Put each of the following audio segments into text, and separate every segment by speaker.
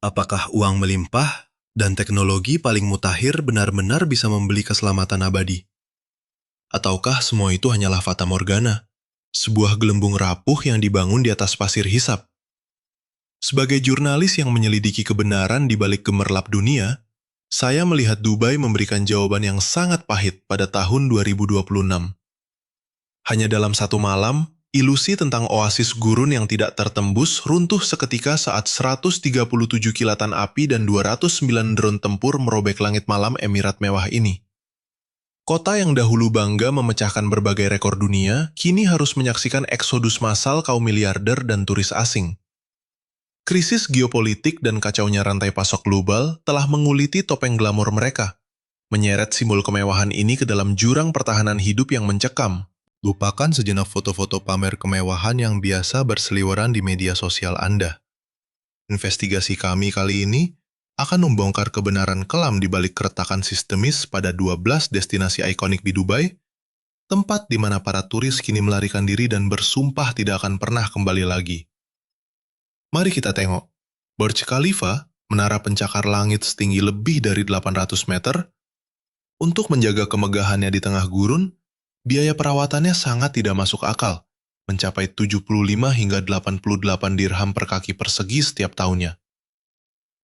Speaker 1: Apakah uang melimpah dan teknologi paling mutakhir benar-benar bisa membeli keselamatan abadi? Ataukah semua itu hanyalah fata morgana, sebuah gelembung rapuh yang dibangun di atas pasir hisap? Sebagai jurnalis yang menyelidiki kebenaran di balik gemerlap dunia, saya melihat Dubai memberikan jawaban yang sangat pahit pada tahun 2026. Hanya dalam satu malam, ilusi tentang oasis gurun yang tidak tertembus runtuh seketika saat 137 kilatan api dan 209 drone tempur merobek langit malam Emirat mewah ini. Kota yang dahulu bangga memecahkan berbagai rekor dunia, kini harus menyaksikan eksodus massal kaum miliarder dan turis asing. Krisis geopolitik dan kacaunya rantai pasok global telah menguliti topeng glamor mereka, menyeret simbol kemewahan ini ke dalam jurang pertahanan hidup yang mencekam. Lupakan sejenak foto-foto pamer kemewahan yang biasa berseliweran di media sosial Anda. Investigasi kami kali ini akan membongkar kebenaran kelam di balik keretakan sistemis pada 12 destinasi ikonik di Dubai, tempat di mana para turis kini melarikan diri dan bersumpah tidak akan pernah kembali lagi. Mari kita tengok. Burj Khalifa, menara pencakar langit setinggi lebih dari 800 meter, untuk menjaga kemegahannya di tengah gurun, biaya perawatannya sangat tidak masuk akal, mencapai 75 hingga 88 dirham per kaki persegi setiap tahunnya.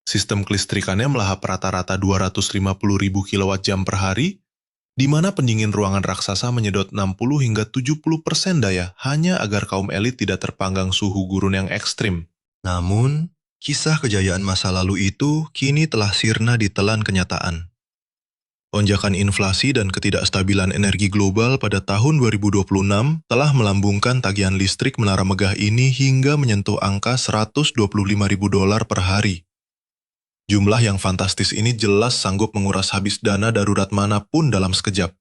Speaker 1: Sistem kelistrikannya melahap rata-rata 250.000 kWh per hari, di mana pendingin ruangan raksasa menyedot 60 hingga 70% daya hanya agar kaum elit tidak terpanggang suhu gurun yang ekstrim. Namun, kisah kejayaan masa lalu itu kini telah sirna ditelan kenyataan. Lonjakan inflasi dan ketidakstabilan energi global pada tahun 2026 telah melambungkan tagihan listrik menara megah ini hingga menyentuh angka $125.000 per hari. Jumlah yang fantastis ini jelas sanggup menguras habis dana darurat manapun dalam sekejap.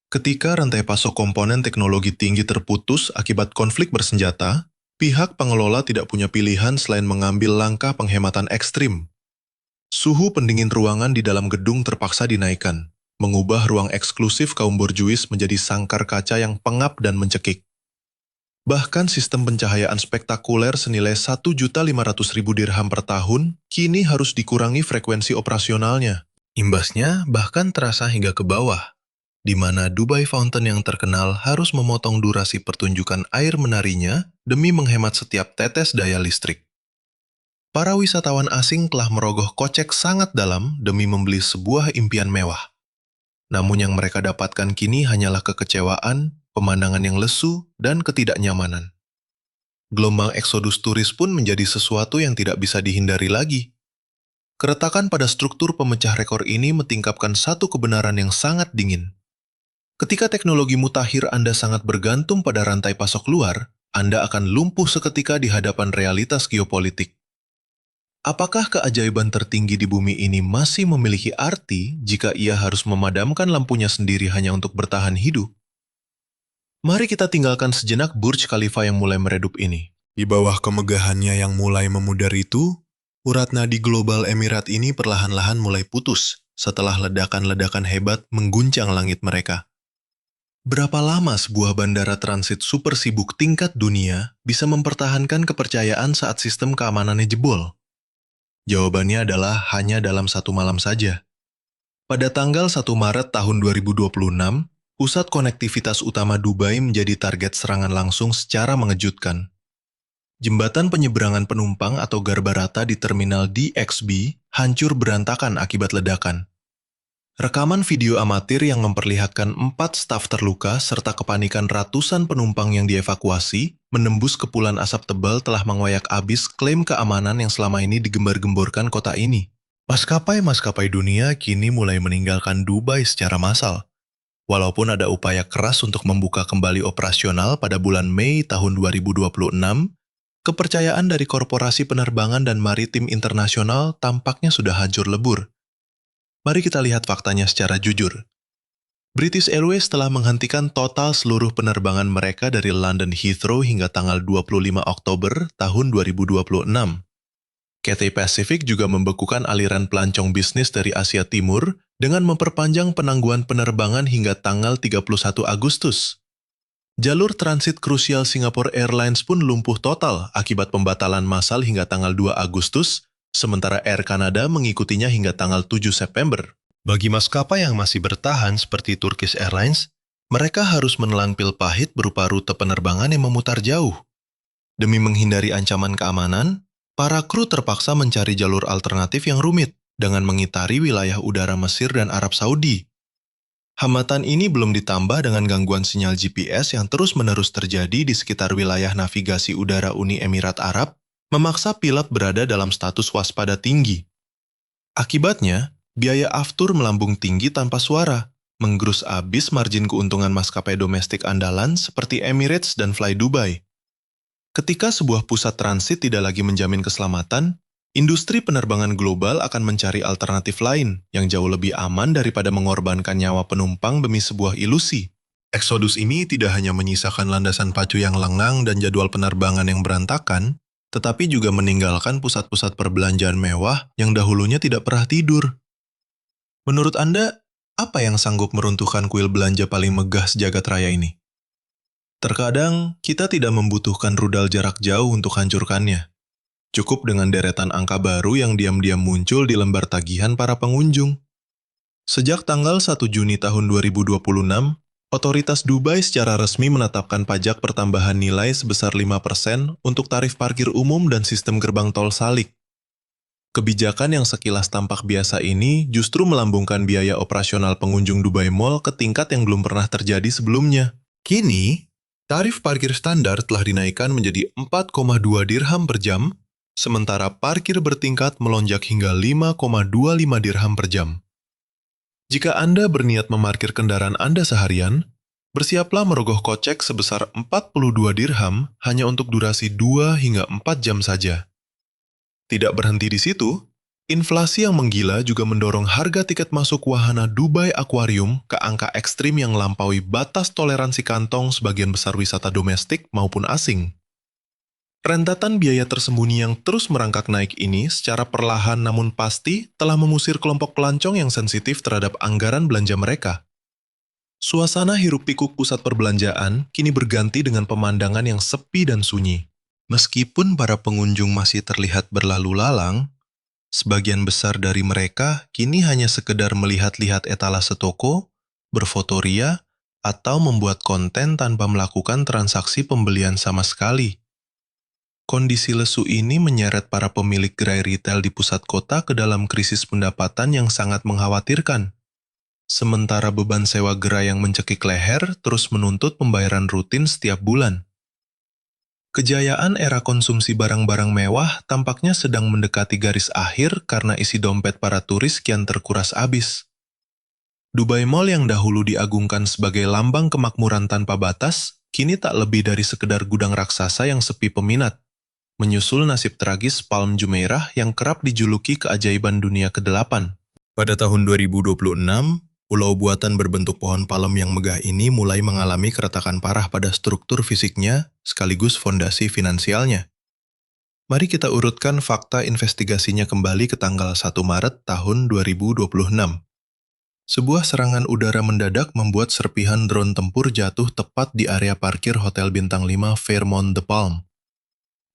Speaker 1: Ketika rantai pasok komponen teknologi tinggi terputus akibat konflik bersenjata, pihak pengelola tidak punya pilihan selain mengambil langkah penghematan ekstrim. Suhu pendingin ruangan di dalam gedung terpaksa dinaikkan, mengubah ruang eksklusif kaum borjuis menjadi sangkar kaca yang pengap dan mencekik. Bahkan sistem pencahayaan spektakuler senilai 1.500.000 dirham per tahun kini harus dikurangi frekuensi operasionalnya. Imbasnya bahkan terasa hingga ke bawah, di mana Dubai Fountain yang terkenal harus memotong durasi pertunjukan air menarinya demi menghemat setiap tetes daya listrik. Para wisatawan asing telah merogoh kocek sangat dalam demi membeli sebuah impian mewah. Namun yang mereka dapatkan kini hanyalah kekecewaan, pemandangan yang lesu, dan ketidaknyamanan. Gelombang eksodus turis pun menjadi sesuatu yang tidak bisa dihindari lagi. Keretakan pada struktur pemecah rekor ini metingkapkan satu kebenaran yang sangat dingin. Ketika teknologi mutakhir Anda sangat bergantung pada rantai pasok luar, Anda akan lumpuh seketika di hadapan realitas geopolitik. Apakah keajaiban tertinggi di bumi ini masih memiliki arti jika ia harus memadamkan lampunya sendiri hanya untuk bertahan hidup? Mari kita tinggalkan sejenak Burj Khalifa yang mulai meredup ini. Di bawah kemegahannya yang mulai memudar itu, urat nadi global Emirat ini perlahan-lahan mulai putus setelah ledakan-ledakan hebat mengguncang langit mereka. Berapa lama sebuah bandara transit super sibuk tingkat dunia bisa mempertahankan kepercayaan saat sistem keamanannya jebol? Jawabannya adalah hanya dalam satu malam saja. Pada tanggal 1 Maret tahun 2026, pusat konektivitas utama Dubai menjadi target serangan langsung secara mengejutkan. Jembatan penyeberangan penumpang atau Garbarata di terminal DXB hancur berantakan akibat ledakan. Rekaman video amatir yang memperlihatkan 4 staf terluka serta kepanikan ratusan penumpang yang dievakuasi menembus kepulan asap tebal telah mengoyak abis klaim keamanan yang selama ini digembar-gemborkan kota ini. Maskapai-maskapai dunia kini mulai meninggalkan Dubai secara massal. Walaupun ada upaya keras untuk membuka kembali operasional pada bulan Mei tahun 2026, kepercayaan dari korporasi penerbangan dan maritim internasional tampaknya sudah hancur lebur. Mari kita lihat faktanya secara jujur. British Airways telah menghentikan total seluruh penerbangan mereka dari London Heathrow hingga tanggal 25 Oktober tahun 2026. Cathay Pacific juga membekukan aliran pelancong bisnis dari Asia Timur dengan memperpanjang penangguhan penerbangan hingga tanggal 31 Agustus. Jalur transit krusial Singapore Airlines pun lumpuh total akibat pembatalan massal hingga tanggal 2 Agustus, sementara Air Canada mengikutinya hingga tanggal 7 September. Bagi maskapai yang masih bertahan seperti Turkish Airlines, mereka harus menelan pil pahit berupa rute penerbangan yang memutar jauh. Demi menghindari ancaman keamanan, para kru terpaksa mencari jalur alternatif yang rumit dengan mengitari wilayah udara Mesir dan Arab Saudi. Hambatan ini belum ditambah dengan gangguan sinyal GPS yang terus-menerus terjadi di sekitar wilayah navigasi udara Uni Emirat Arab, memaksa pilot berada dalam status waspada tinggi. Akibatnya, biaya aftur melambung tinggi tanpa suara, menggerus abis margin keuntungan maskapai domestik andalan seperti Emirates dan Fly Dubai. Ketika sebuah pusat transit tidak lagi menjamin keselamatan, industri penerbangan global akan mencari alternatif lain yang jauh lebih aman daripada mengorbankan nyawa penumpang demi sebuah ilusi. Eksodus ini tidak hanya menyisakan landasan pacu yang lengang dan jadwal penerbangan yang berantakan, tetapi juga meninggalkan pusat-pusat perbelanjaan mewah yang dahulunya tidak pernah tidur. Menurut Anda, apa yang sanggup meruntuhkan kuil belanja paling megah sejagat raya ini? Terkadang, kita tidak membutuhkan rudal jarak jauh untuk hancurkannya. Cukup dengan deretan angka baru yang diam-diam muncul di lembar tagihan para pengunjung. Sejak tanggal 1 Juni tahun 2026, otoritas Dubai secara resmi menetapkan pajak pertambahan nilai sebesar 5% untuk tarif parkir umum dan sistem gerbang tol salik. Kebijakan yang sekilas tampak biasa ini justru melambungkan biaya operasional pengunjung Dubai Mall ke tingkat yang belum pernah terjadi sebelumnya. Kini, tarif parkir standar telah dinaikkan menjadi 4,2 dirham per jam, sementara parkir bertingkat melonjak hingga 5,25 dirham per jam. Jika Anda berniat memarkir kendaraan Anda seharian, bersiaplah merogoh kocek sebesar 42 dirham hanya untuk durasi 2 hingga 4 jam saja. Tidak berhenti di situ, inflasi yang menggila juga mendorong harga tiket masuk wahana Dubai Aquarium ke angka ekstrim yang melampaui batas toleransi kantong sebagian besar wisata domestik maupun asing. Rentetan biaya tersembunyi yang terus merangkak naik ini secara perlahan namun pasti telah mengusir kelompok pelancong yang sensitif terhadap anggaran belanja mereka. Suasana hiruk-pikuk pusat perbelanjaan kini berganti dengan pemandangan yang sepi dan sunyi. Meskipun para pengunjung masih terlihat berlalu lalang, sebagian besar dari mereka kini hanya sekedar melihat-lihat etalase toko, berfotoria, atau membuat konten tanpa melakukan transaksi pembelian sama sekali. Kondisi lesu ini menyeret para pemilik gerai retail di pusat kota ke dalam krisis pendapatan yang sangat mengkhawatirkan. Sementara beban sewa gerai yang mencekik leher terus menuntut pembayaran rutin setiap bulan. Kejayaan era konsumsi barang-barang mewah tampaknya sedang mendekati garis akhir karena isi dompet para turis kian terkuras habis. Dubai Mall yang dahulu diagungkan sebagai lambang kemakmuran tanpa batas, kini tak lebih dari sekedar gudang raksasa yang sepi peminat. Menyusul nasib tragis Palm Jumeirah yang kerap dijuluki keajaiban dunia ke-8. Pada tahun 2026, pulau buatan berbentuk pohon palem yang megah ini mulai mengalami keretakan parah pada struktur fisiknya sekaligus fondasi finansialnya. Mari kita urutkan fakta investigasinya kembali ke tanggal 1 Maret tahun 2026. Sebuah serangan udara mendadak membuat serpihan drone tempur jatuh tepat di area parkir Hotel Bintang 5 Fairmont The Palm.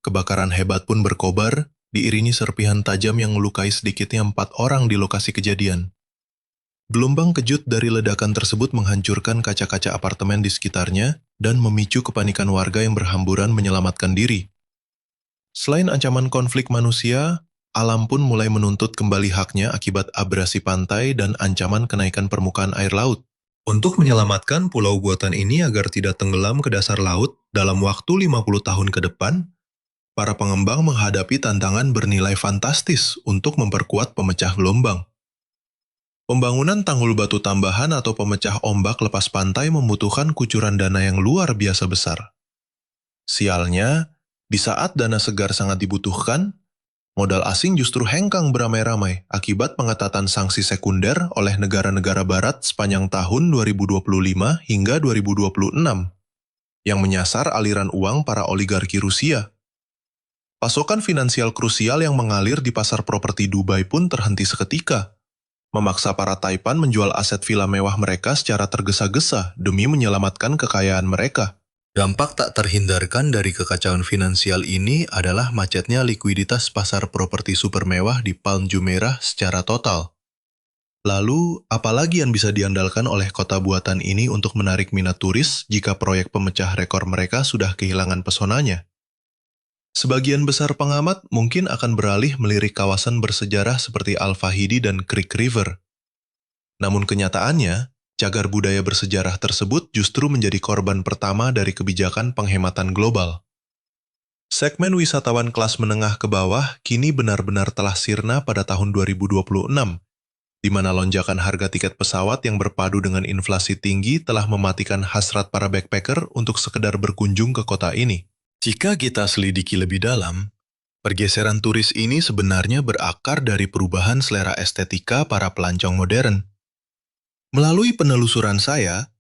Speaker 1: Kebakaran hebat pun berkobar, diiringi serpihan tajam yang melukai sedikitnya 4 orang di lokasi kejadian. Gelombang kejut dari ledakan tersebut menghancurkan kaca-kaca apartemen di sekitarnya dan memicu kepanikan warga yang berhamburan menyelamatkan diri. Selain ancaman konflik manusia, alam pun mulai menuntut kembali haknya akibat abrasi pantai dan ancaman kenaikan permukaan air laut. Untuk menyelamatkan pulau buatan ini agar tidak tenggelam ke dasar laut dalam waktu 50 tahun ke depan, para pengembang menghadapi tantangan bernilai fantastis untuk memperkuat pemecah gelombang. Pembangunan tanggul batu tambahan atau pemecah ombak lepas pantai membutuhkan kucuran dana yang luar biasa besar. Sialnya, di saat dana segar sangat dibutuhkan, modal asing justru hengkang beramai-ramai akibat pengetatan sanksi sekunder oleh negara-negara barat sepanjang tahun 2025 hingga 2026, yang menyasar aliran uang para oligarki Rusia. Pasokan finansial krusial yang mengalir di pasar properti Dubai pun terhenti seketika, memaksa para Taipan menjual aset villa mewah mereka secara tergesa-gesa demi menyelamatkan kekayaan mereka. Dampak tak terhindarkan dari kekacauan finansial ini adalah macetnya likuiditas pasar properti super mewah di Palm Jumeirah secara total. Lalu, apalagi yang bisa diandalkan oleh kota buatan ini untuk menarik minat turis jika proyek pemecah rekor mereka sudah kehilangan pesonanya? Sebagian besar pengamat mungkin akan beralih melirik kawasan bersejarah seperti Al-Fahidi dan Creek River. Namun kenyataannya, cagar budaya bersejarah tersebut justru menjadi korban pertama dari kebijakan penghematan global. Segmen wisatawan kelas menengah ke bawah kini benar-benar telah sirna pada tahun 2026, di mana lonjakan harga tiket pesawat yang berpadu dengan inflasi tinggi telah mematikan hasrat para backpacker untuk sekedar berkunjung ke kota ini. Jika kita selidiki lebih dalam, pergeseran turis ini sebenarnya berakar dari perubahan selera estetika para pelancong modern. Melalui penelusuran saya,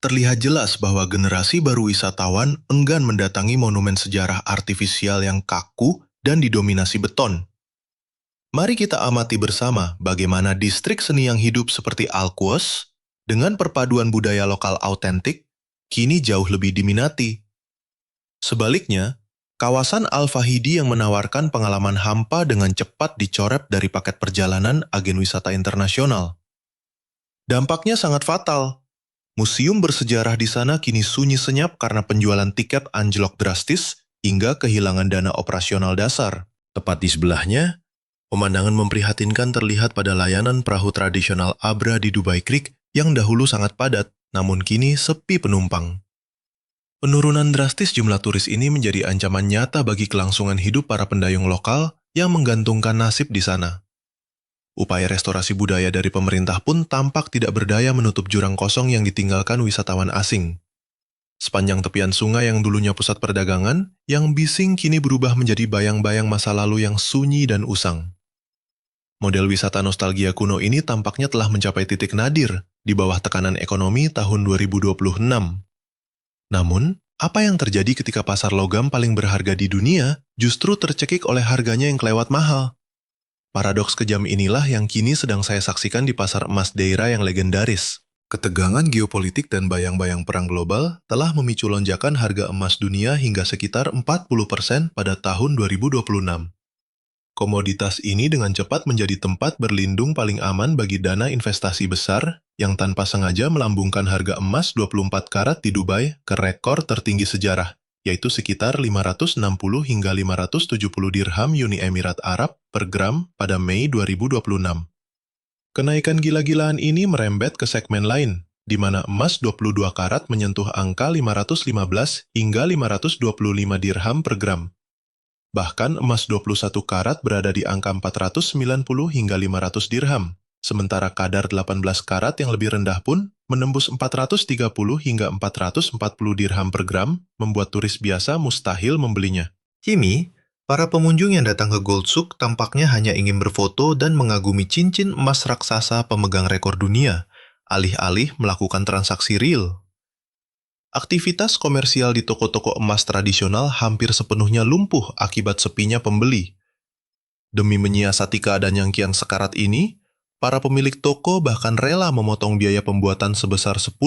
Speaker 1: terlihat jelas bahwa generasi baru wisatawan enggan mendatangi monumen sejarah artifisial yang kaku dan didominasi beton. Mari kita amati bersama bagaimana distrik seni yang hidup seperti Al-Quoz, dengan perpaduan budaya lokal autentik, kini jauh lebih diminati. Sebaliknya, kawasan Al-Fahidi yang menawarkan pengalaman hampa dengan cepat dicoret dari paket perjalanan agen wisata internasional. Dampaknya sangat fatal. Museum bersejarah di sana kini sunyi senyap karena penjualan tiket anjlok drastis hingga kehilangan dana operasional dasar. Tepat di sebelahnya, pemandangan memprihatinkan terlihat pada layanan perahu tradisional Abra di Dubai Creek yang dahulu sangat padat, namun kini sepi penumpang. Penurunan drastis jumlah turis ini menjadi ancaman nyata bagi kelangsungan hidup para pendayung lokal yang menggantungkan nasib di sana. Upaya restorasi budaya dari pemerintah pun tampak tidak berdaya menutup jurang kosong yang ditinggalkan wisatawan asing. Sepanjang tepian sungai yang dulunya pusat perdagangan, yang bising kini berubah menjadi bayang-bayang masa lalu yang sunyi dan usang. Model wisata nostalgia kuno ini tampaknya telah mencapai titik nadir di bawah tekanan ekonomi tahun 2026. Namun, apa yang terjadi ketika pasar logam paling berharga di dunia justru tercekik oleh harganya yang kelewat mahal? Paradoks kejam inilah yang kini sedang saya saksikan di pasar emas Deira yang legendaris. Ketegangan geopolitik dan bayang-bayang perang global telah memicu lonjakan harga emas dunia hingga sekitar 40% pada tahun 2026. Komoditas ini dengan cepat menjadi tempat berlindung paling aman bagi dana investasi besar yang tanpa sengaja melambungkan harga emas 24 karat di Dubai ke rekor tertinggi sejarah, yaitu sekitar 560 hingga 570 dirham Uni Emirat Arab per gram pada Mei 2026. Kenaikan gila-gilaan ini merembet ke segmen lain, di mana emas 22 karat menyentuh angka 515 hingga 525 dirham per gram. Bahkan emas 21 karat berada di angka 490 hingga 500 dirham, sementara kadar 18 karat yang lebih rendah pun menembus 430 hingga 440 dirham per gram, membuat turis biasa mustahil membelinya. Kini, para pengunjung yang datang ke Gold Souk tampaknya hanya ingin berfoto dan mengagumi cincin emas raksasa pemegang rekor dunia, alih-alih melakukan transaksi real. Aktivitas komersial di toko-toko emas tradisional hampir sepenuhnya lumpuh akibat sepinya pembeli. Demi menyiasati keadaan yang kian sekarat ini, para pemilik toko bahkan rela memotong biaya pembuatan sebesar 10%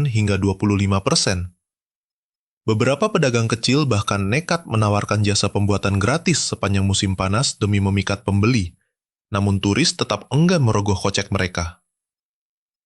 Speaker 1: hingga 25%. Beberapa pedagang kecil bahkan nekat menawarkan jasa pembuatan gratis sepanjang musim panas demi memikat pembeli, namun turis tetap enggan merogoh kocek mereka.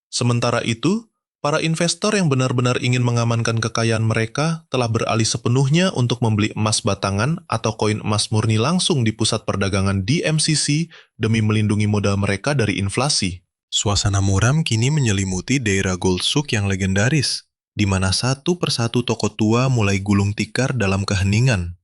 Speaker 1: Sementara itu, para investor yang benar-benar ingin mengamankan kekayaan mereka telah beralih sepenuhnya untuk membeli emas batangan atau koin emas murni langsung di pusat perdagangan di MCC demi melindungi modal mereka dari inflasi. Suasana muram kini menyelimuti daerah Gold Souk yang legendaris, di mana satu persatu toko tua mulai gulung tikar dalam keheningan.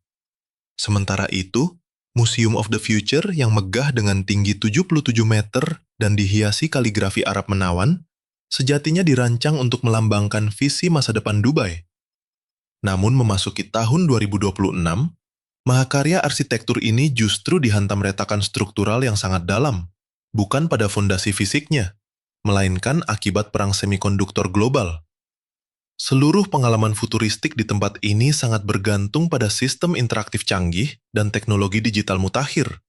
Speaker 1: Sementara itu, Museum of the Future yang megah dengan tinggi 77 meter dan dihiasi kaligrafi Arab menawan, sejatinya dirancang untuk melambangkan visi masa depan Dubai. Namun memasuki tahun 2026, mahakarya arsitektur ini justru dihantam retakan struktural yang sangat dalam, bukan pada fondasi fisiknya, melainkan akibat perang semikonduktor global. Seluruh pengalaman futuristik di tempat ini sangat bergantung pada sistem interaktif canggih dan teknologi digital mutakhir.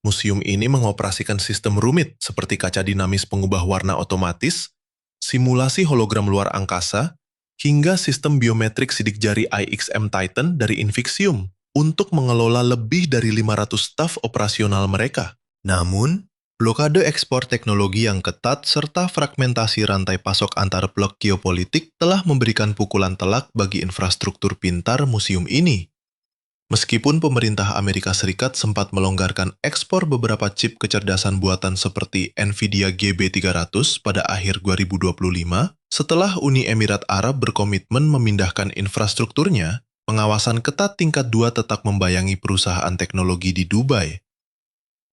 Speaker 1: Museum ini mengoperasikan sistem rumit seperti kaca dinamis pengubah warna otomatis, simulasi hologram luar angkasa, hingga sistem biometrik sidik jari IXM Titan dari Invixium untuk mengelola lebih dari 500 staf operasional mereka. Namun, blokade ekspor teknologi yang ketat serta fragmentasi rantai pasok antar blok geopolitik telah memberikan pukulan telak bagi infrastruktur pintar museum ini. Meskipun pemerintah Amerika Serikat sempat melonggarkan ekspor beberapa chip kecerdasan buatan seperti NVIDIA GB300 pada akhir 2025, setelah Uni Emirat Arab berkomitmen memindahkan infrastrukturnya, pengawasan ketat tingkat 2 tetap membayangi perusahaan teknologi di Dubai.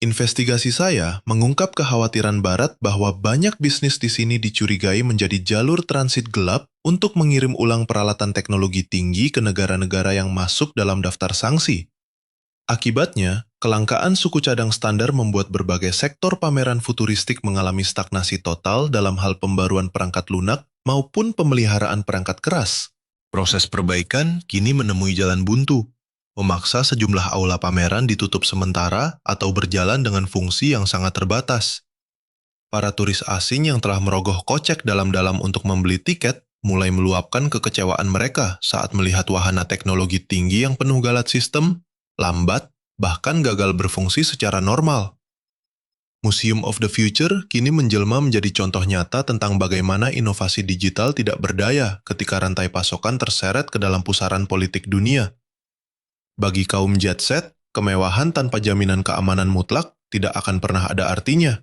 Speaker 1: Investigasi saya mengungkap kekhawatiran Barat bahwa banyak bisnis di sini dicurigai menjadi jalur transit gelap untuk mengirim ulang peralatan teknologi tinggi ke negara-negara yang masuk dalam daftar sanksi. Akibatnya, kelangkaan suku cadang standar membuat berbagai sektor pameran futuristik mengalami stagnasi total dalam hal pembaruan perangkat lunak maupun pemeliharaan perangkat keras. Proses perbaikan kini menemui jalan buntu, memaksa sejumlah aula pameran ditutup sementara atau berjalan dengan fungsi yang sangat terbatas. Para turis asing yang telah merogoh kocek dalam-dalam untuk membeli tiket mulai meluapkan kekecewaan mereka saat melihat wahana teknologi tinggi yang penuh galat sistem, lambat, bahkan gagal berfungsi secara normal. Museum of the Future kini menjelma menjadi contoh nyata tentang bagaimana inovasi digital tidak berdaya ketika rantai pasokan terseret ke dalam pusaran politik dunia. Bagi kaum jet set, kemewahan tanpa jaminan keamanan mutlak tidak akan pernah ada artinya.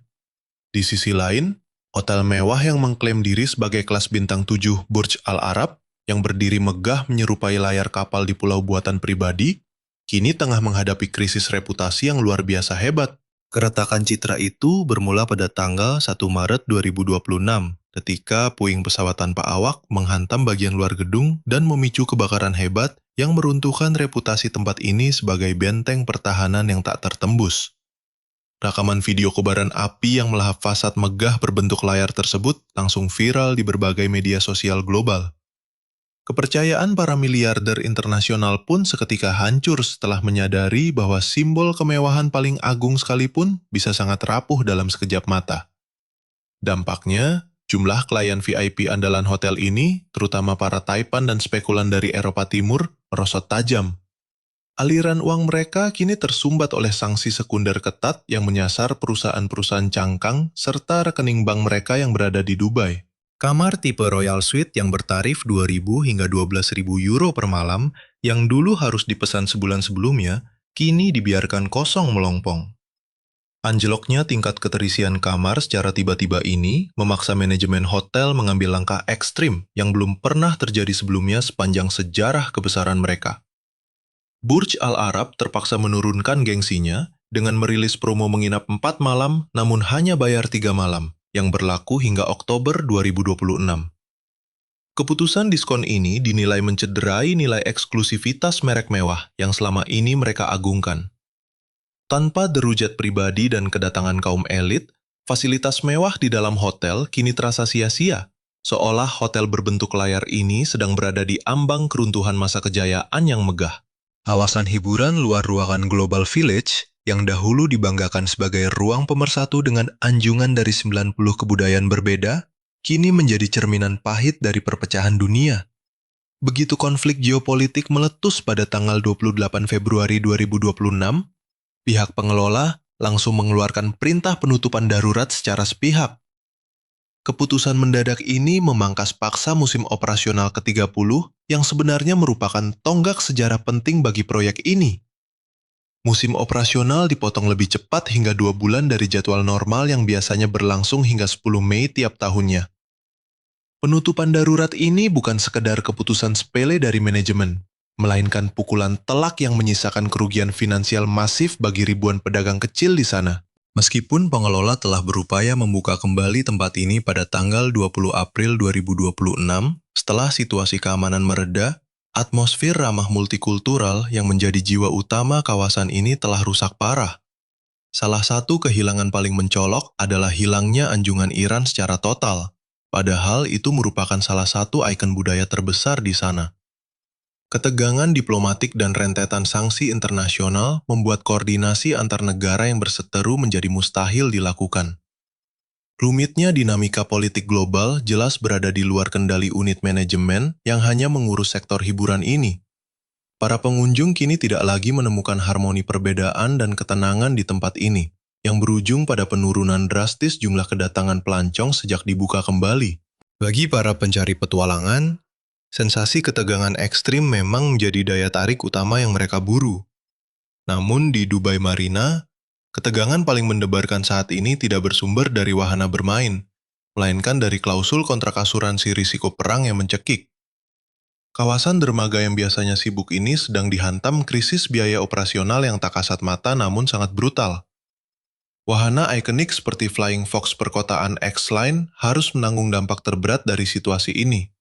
Speaker 1: Di sisi lain, hotel mewah yang mengklaim diri sebagai kelas bintang 7 Burj Al Arab yang berdiri megah menyerupai layar kapal di pulau buatan pribadi, kini tengah menghadapi krisis reputasi yang luar biasa hebat. Keretakan citra itu bermula pada tanggal 1 Maret 2026, ketika puing pesawat tanpa awak menghantam bagian luar gedung dan memicu kebakaran hebat yang meruntuhkan reputasi tempat ini sebagai benteng pertahanan yang tak tertembus. Rekaman video kobaran api yang melahap fasad megah berbentuk layar tersebut langsung viral di berbagai media sosial global. Kepercayaan para miliarder internasional pun seketika hancur setelah menyadari bahwa simbol kemewahan paling agung sekalipun bisa sangat rapuh dalam sekejap mata. Dampaknya, jumlah klien VIP andalan hotel ini, terutama para taipan dan spekulan dari Eropa Timur, merosot tajam. Aliran uang mereka kini tersumbat oleh sanksi sekunder ketat yang menyasar perusahaan-perusahaan cangkang serta rekening bank mereka yang berada di Dubai. Kamar tipe Royal Suite yang bertarif 2.000 hingga 12.000 euro per malam, yang dulu harus dipesan sebulan sebelumnya, kini dibiarkan kosong melompong. Anjloknya tingkat keterisian kamar secara tiba-tiba ini memaksa manajemen hotel mengambil langkah ekstrim yang belum pernah terjadi sebelumnya sepanjang sejarah kebesaran mereka. Burj Al Arab terpaksa menurunkan gengsinya dengan merilis promo menginap 4 malam namun hanya bayar 3 malam, yang berlaku hingga Oktober 2026. Keputusan diskon ini dinilai mencederai nilai eksklusivitas merek mewah yang selama ini mereka agungkan. Tanpa deru jet pribadi dan kedatangan kaum elit, fasilitas mewah di dalam hotel kini terasa sia-sia, seolah hotel berbentuk layar ini sedang berada di ambang keruntuhan masa kejayaan yang megah. Kawasan hiburan luar ruangan Global Village yang dahulu dibanggakan sebagai ruang pemersatu dengan anjungan dari 90 kebudayaan berbeda, kini menjadi cerminan pahit dari perpecahan dunia. Begitu konflik geopolitik meletus pada tanggal 28 Februari 2026, pihak pengelola langsung mengeluarkan perintah penutupan darurat secara sepihak. Keputusan mendadak ini memangkas paksa musim operasional ke-30 yang sebenarnya merupakan tonggak sejarah penting bagi proyek ini. Musim operasional dipotong lebih cepat hingga 2 bulan dari jadwal normal yang biasanya berlangsung hingga 10 Mei tiap tahunnya. Penutupan darurat ini bukan sekedar keputusan sepele dari manajemen, melainkan pukulan telak yang menyisakan kerugian finansial masif bagi ribuan pedagang kecil di sana. Meskipun pengelola telah berupaya membuka kembali tempat ini pada tanggal 20 April 2026, setelah situasi keamanan mereda, atmosfer ramah multikultural yang menjadi jiwa utama kawasan ini telah rusak parah. Salah satu kehilangan paling mencolok adalah hilangnya anjungan Iran secara total, padahal itu merupakan salah satu ikon budaya terbesar di sana. Ketegangan diplomatik dan rentetan sanksi internasional membuat koordinasi antar negara yang berseteru menjadi mustahil dilakukan. Rumitnya dinamika politik global jelas berada di luar kendali unit manajemen yang hanya mengurus sektor hiburan ini. Para pengunjung kini tidak lagi menemukan harmoni perbedaan dan ketenangan di tempat ini, yang berujung pada penurunan drastis jumlah kedatangan pelancong sejak dibuka kembali. Bagi para pencari petualangan, sensasi ketegangan ekstrim memang menjadi daya tarik utama yang mereka buru. Namun di Dubai Marina, ketegangan paling mendebarkan saat ini tidak bersumber dari wahana bermain, melainkan dari klausul kontrak asuransi risiko perang yang mencekik. Kawasan dermaga yang biasanya sibuk ini sedang dihantam krisis biaya operasional yang tak kasat mata namun sangat brutal. Wahana ikonik seperti Flying Fox perkotaan X-Line harus menanggung dampak terberat dari situasi ini.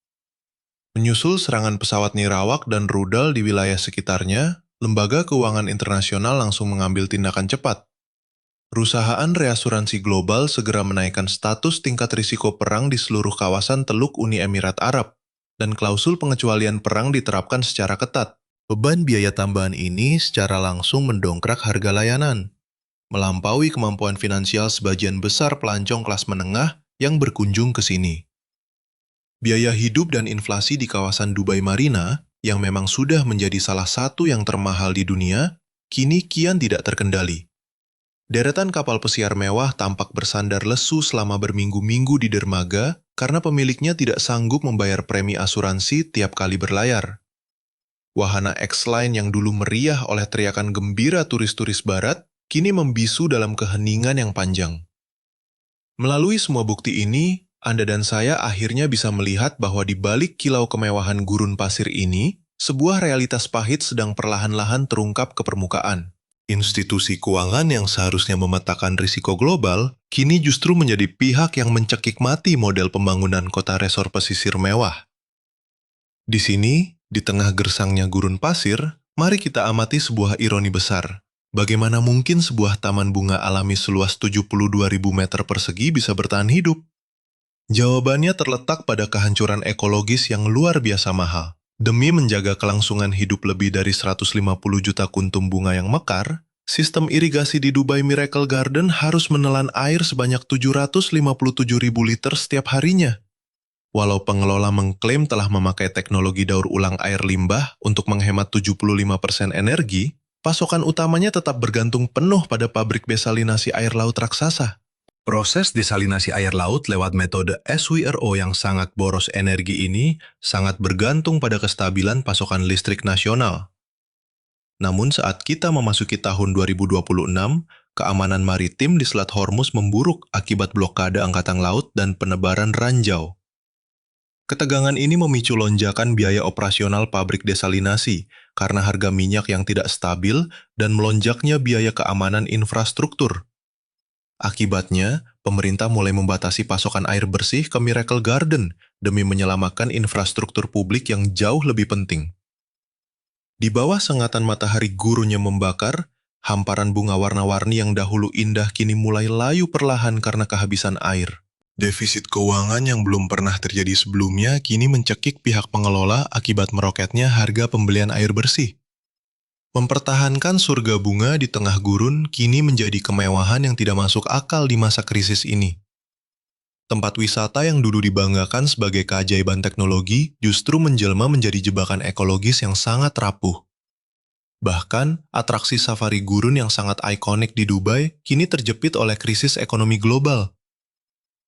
Speaker 1: Menyusul serangan pesawat nirawak dan rudal di wilayah sekitarnya, lembaga keuangan internasional langsung mengambil tindakan cepat. Perusahaan reasuransi global segera menaikkan status tingkat risiko perang di seluruh kawasan Teluk Uni Emirat Arab, dan klausul pengecualian perang diterapkan secara ketat. Beban biaya tambahan ini secara langsung mendongkrak harga layanan, melampaui kemampuan finansial sebagian besar pelancong kelas menengah yang berkunjung ke sini. Biaya hidup dan inflasi di kawasan Dubai Marina, yang memang sudah menjadi salah satu yang termahal di dunia, kini kian tidak terkendali. Deretan kapal pesiar mewah tampak bersandar lesu selama berminggu-minggu di dermaga karena pemiliknya tidak sanggup membayar premi asuransi tiap kali berlayar. Wahana X-Line yang dulu meriah oleh teriakan gembira turis-turis barat, kini membisu dalam keheningan yang panjang. Melalui semua bukti ini, Anda dan saya akhirnya bisa melihat bahwa di balik kilau kemewahan gurun pasir ini, sebuah realitas pahit sedang perlahan-lahan terungkap ke permukaan. Institusi keuangan yang seharusnya memetakan risiko global, kini justru menjadi pihak yang mencekik mati model pembangunan kota resor pesisir mewah. Di sini, di tengah gersangnya gurun pasir, mari kita amati sebuah ironi besar. Bagaimana mungkin sebuah taman bunga alami seluas 72.000 meter persegi bisa bertahan hidup? Jawabannya terletak pada kehancuran ekologis yang luar biasa mahal. Demi menjaga kelangsungan hidup lebih dari 150 juta kuntum bunga yang mekar, sistem irigasi di Dubai Miracle Garden harus menelan air sebanyak 757.000 liter setiap harinya. Walau pengelola mengklaim telah memakai teknologi daur ulang air limbah untuk menghemat 75% energi, pasokan utamanya tetap bergantung penuh pada pabrik desalinasi air laut raksasa. Proses desalinasi air laut lewat metode SWRO yang sangat boros energi ini sangat bergantung pada kestabilan pasokan listrik nasional. Namun saat kita memasuki tahun 2026, keamanan maritim di Selat Hormuz memburuk akibat blokade Angkatan Laut dan penebaran ranjau. Ketegangan ini memicu lonjakan biaya operasional pabrik desalinasi karena harga minyak yang tidak stabil dan melonjaknya biaya keamanan infrastruktur. Akibatnya, pemerintah mulai membatasi pasokan air bersih ke Miracle Garden demi menyelamatkan infrastruktur publik yang jauh lebih penting. Di bawah sengatan matahari gurunya membakar, hamparan bunga warna-warni yang dahulu indah kini mulai layu perlahan karena kehabisan air. Defisit keuangan yang belum pernah terjadi sebelumnya kini mencekik pihak pengelola akibat meroketnya harga pembelian air bersih. Mempertahankan surga bunga di tengah gurun kini menjadi kemewahan yang tidak masuk akal di masa krisis ini. Tempat wisata yang dulu dibanggakan sebagai keajaiban teknologi justru menjelma menjadi jebakan ekologis yang sangat rapuh. Bahkan, atraksi safari gurun yang sangat ikonik di Dubai kini terjepit oleh krisis ekonomi global.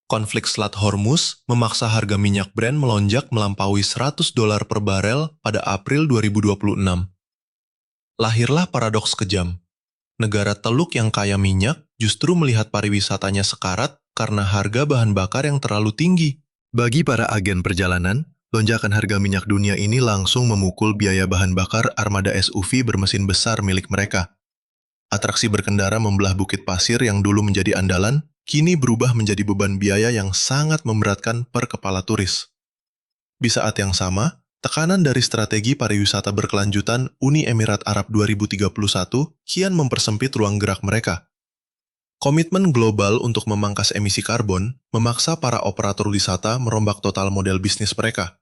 Speaker 1: Konflik Selat Hormuz memaksa harga minyak Brent melonjak melampaui $100 per barel pada April 2026. Lahirlah paradoks kejam. Negara teluk yang kaya minyak justru melihat pariwisatanya sekarat karena harga bahan bakar yang terlalu tinggi. Bagi para agen perjalanan, lonjakan harga minyak dunia ini langsung memukul biaya bahan bakar armada SUV bermesin besar milik mereka. Atraksi berkendara membelah bukit pasir yang dulu menjadi andalan, kini berubah menjadi beban biaya yang sangat memberatkan per kepala turis. Di saat yang sama, tekanan dari strategi pariwisata berkelanjutan Uni Emirat Arab 2031 kian mempersempit ruang gerak mereka. Komitmen global untuk memangkas emisi karbon memaksa para operator wisata merombak total model bisnis mereka.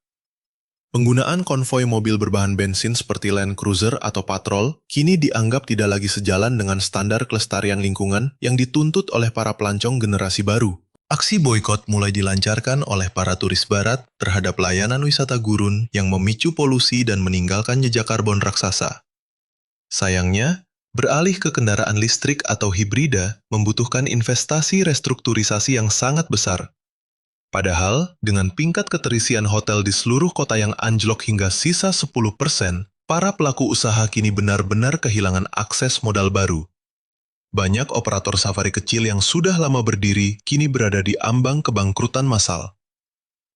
Speaker 1: Penggunaan konvoi mobil berbahan bensin seperti Land Cruiser atau Patrol kini dianggap tidak lagi sejalan dengan standar kelestarian lingkungan yang dituntut oleh para pelancong generasi baru. Aksi boikot mulai dilancarkan oleh para turis barat terhadap layanan wisata gurun yang memicu polusi dan meninggalkan jejak karbon raksasa. Sayangnya, beralih ke kendaraan listrik atau hibrida membutuhkan investasi restrukturisasi yang sangat besar. Padahal, dengan tingkat keterisian hotel di seluruh kota yang anjlok hingga sisa 10%, para pelaku usaha kini benar-benar kehilangan akses modal baru. Banyak operator safari kecil yang sudah lama berdiri kini berada di ambang kebangkrutan massal.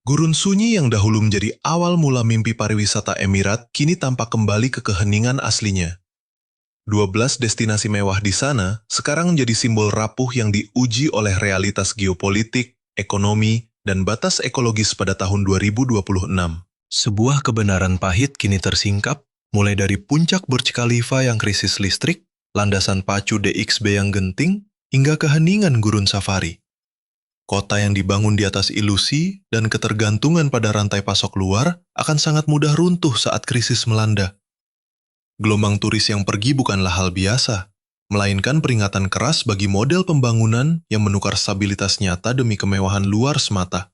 Speaker 1: Gurun Sunyi yang dahulu menjadi awal mula mimpi pariwisata Emirat kini tampak kembali ke keheningan aslinya. 12 destinasi mewah di sana sekarang menjadi simbol rapuh yang diuji oleh realitas geopolitik, ekonomi, dan batas ekologis pada tahun 2026. Sebuah kebenaran pahit kini tersingkap, mulai dari puncak Burj Khalifa yang krisis listrik, landasan pacu DXB yang genting, hingga keheningan gurun safari. Kota yang dibangun di atas ilusi dan ketergantungan pada rantai pasok luar akan sangat mudah runtuh saat krisis melanda. Gelombang turis yang pergi bukanlah hal biasa, melainkan peringatan keras bagi model pembangunan yang menukar stabilitas nyata demi kemewahan luar semata.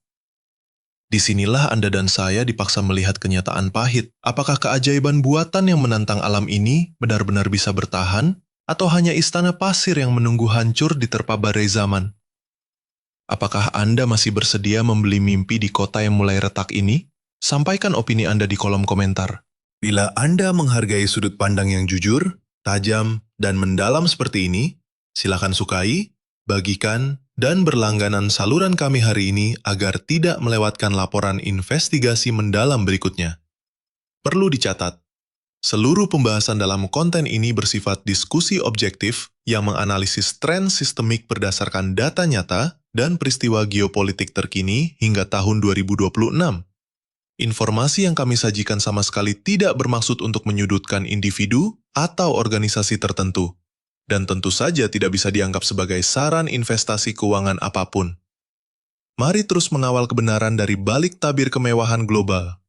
Speaker 1: Disinilah Anda dan saya dipaksa melihat kenyataan pahit. Apakah keajaiban buatan yang menantang alam ini benar-benar bisa bertahan, atau hanya istana pasir yang menunggu hancur diterpa badai zaman? Apakah Anda masih bersedia membeli mimpi di kota yang mulai retak ini? Sampaikan opini Anda di kolom komentar. Bila Anda menghargai sudut pandang yang jujur, tajam, dan mendalam seperti ini, silakan sukai, bagikan, dan berlangganan saluran kami hari ini agar tidak melewatkan laporan investigasi mendalam berikutnya. Perlu dicatat, seluruh pembahasan dalam konten ini bersifat diskusi objektif yang menganalisis tren sistemik berdasarkan data nyata dan peristiwa geopolitik terkini hingga tahun 2026. Informasi yang kami sajikan sama sekali tidak bermaksud untuk menyudutkan individu atau organisasi tertentu, dan tentu saja tidak bisa dianggap sebagai saran investasi keuangan apapun. Mari terus mengawal kebenaran dari balik tabir kemewahan global.